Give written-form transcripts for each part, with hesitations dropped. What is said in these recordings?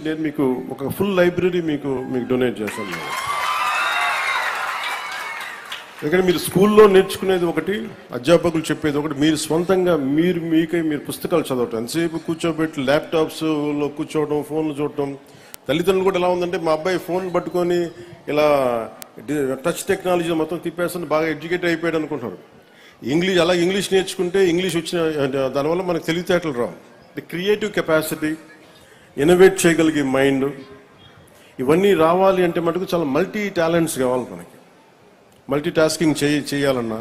నేను మీకు ఒక ఫుల్ లైబ్రరీ మీకు డొనేట్ చేస్తాను. ఎందుకంటే మీరు స్కూల్లో నేర్చుకునేది ఒకటి, అధ్యాపకులు చెప్పేది ఒకటి, మీరు స్వంతంగా మీరు పుస్తకాలు చదవటం. ఎంతసేపు కూర్చోబెట్టి ల్యాప్టాప్స్లో కూర్చోవడం, ఫోన్లు చూడటం. తల్లిదండ్రులు కూడా ఎలా ఉందంటే మా అబ్బాయి ఫోన్ పట్టుకొని ఇలా టచ్ టెక్నాలజీ మొత్తం తిప్పేస్తుంది, బాగా ఎడ్యుకేట్ అయిపోయాడు అనుకుంటున్నారు. ఇంగ్లీష్ నేర్చుకుంటే ఇంగ్లీష్ వచ్చిన దానివల్ల మనకు తెలివితేటలు రావు. ది క్రియేటివ్ కెపాసిటీ, ఇన్నోవేట్ చేయగలిగే మైండ్, ఇవన్నీ రావాలి అంటే మటుకు చాలా మల్టీ టాలెంట్స్ కావాలి మనకి. మల్టీ టాస్కింగ్ చేయాలన్నా.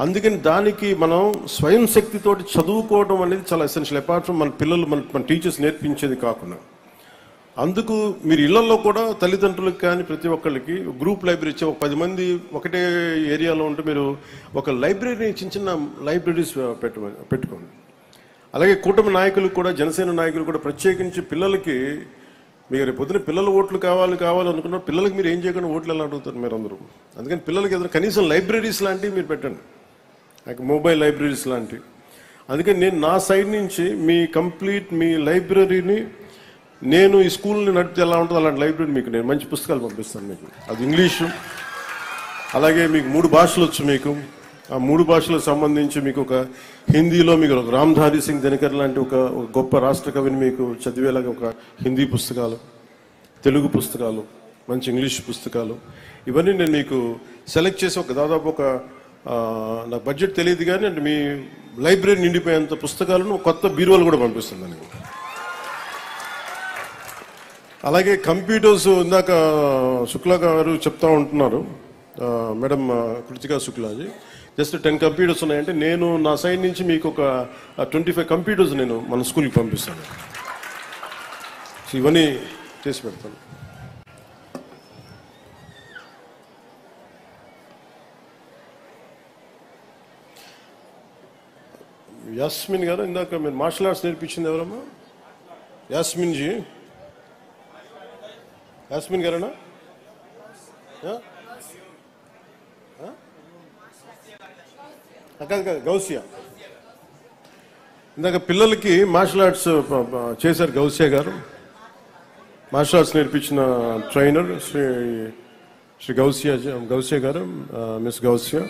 అందుకని దానికి మనం స్వయం శక్తితోటి చదువుకోవడం అనేది చాలా ఎసెన్షియల్. అపార్ట్ ఫ్రమ్ మన పిల్లలు మన టీచర్స్ నేర్పించేది కాకుండా. అందుకు మీరు ఇళ్లలో కూడా తల్లిదండ్రులకు కానీ ప్రతి ఒక్కళ్ళకి గ్రూప్ లైబ్రరీ ఇచ్చే, ఒక 10 మంది ఒకటే ఏరియాలో ఉంటే మీరు ఒక లైబ్రరీ, చిన్న లైబ్రరీస్ పెట్టుకోండి. అలాగే కూటమి నాయకులు కూడా, జనసేన నాయకులు కూడా ప్రత్యేకించి పిల్లలకి, మీరు రేపు పొద్దున పిల్లల ఓట్లు కావాలనుకున్నారు, పిల్లలకి మీరు ఏం చేయకుండా ఓట్లు ఎలా అడుగుతారు మీరు అందరూ. అందుకని పిల్లలకి ఏదైనా కనీసం లైబ్రరీస్ లాంటివి మీరు పెట్టండి, మొబైల్ లైబ్రరీస్ లాంటివి. అందుకని నేను నా సైడ్ నుంచి మీ లైబ్రరీని, నేను ఈ స్కూల్ని నడిపితే ఎలా ఉంటుందో అలాంటి లైబ్రరీ మీకు నేను మంచి పుస్తకాలు పంపిస్తాను మీకు. అది ఇంగ్లీషు, అలాగే మీకు 3 భాషలు వచ్చు. మీకు ఆ 3 భాషలకు సంబంధించి మీకు ఒక హిందీలో మీకు ఒక రామ్ధారి సింగ్ దినకర్ లాంటి ఒక గొప్ప రాష్ట్ర కవిని మీకు చదివేలాగా ఒక హిందీ పుస్తకాలు, తెలుగు పుస్తకాలు, మంచి ఇంగ్లీష్ పుస్తకాలు, ఇవన్నీ నేను మీకు సెలెక్ట్ చేసి దాదాపు నాకు బడ్జెట్ తెలియదు కానీ అంటే మీ లైబ్రరీ నిండిపోయేంత పుస్తకాలను కొత్త బీరువాలు కూడా పంపిస్తుంది మీకు. అలాగే కంప్యూటర్స్ ఇందాక శుక్లా గారు చెప్తా ఉంటున్నారు, madam Kritika Shuklaji, just 10 computers ఉన్నాయంటే నేను నా సైడ్ నుంచి మీకు ఒక 25 కంప్యూటర్స్ నేను మన స్కూల్కి పంపిస్తాను. ఇవన్నీ చేసి పెడతాను. యాస్మిన్ గారు, ఇందాక మీరు మార్షల్ ఆర్ట్స్ నేర్పించింది ఎవరమ్మా? యాస్మిన్ జీ, యాస్మిన్ గారేనా? కాదు, గౌసియా. ఇందాక పిల్లలకి మార్షల్ ఆర్ట్స్ చేశారు గౌసియా గారు. మార్షల్ ఆర్ట్స్ నేర్పించిన ట్రైనర్ శ్రీ గౌసియా గారు, మిస్ గౌసియా.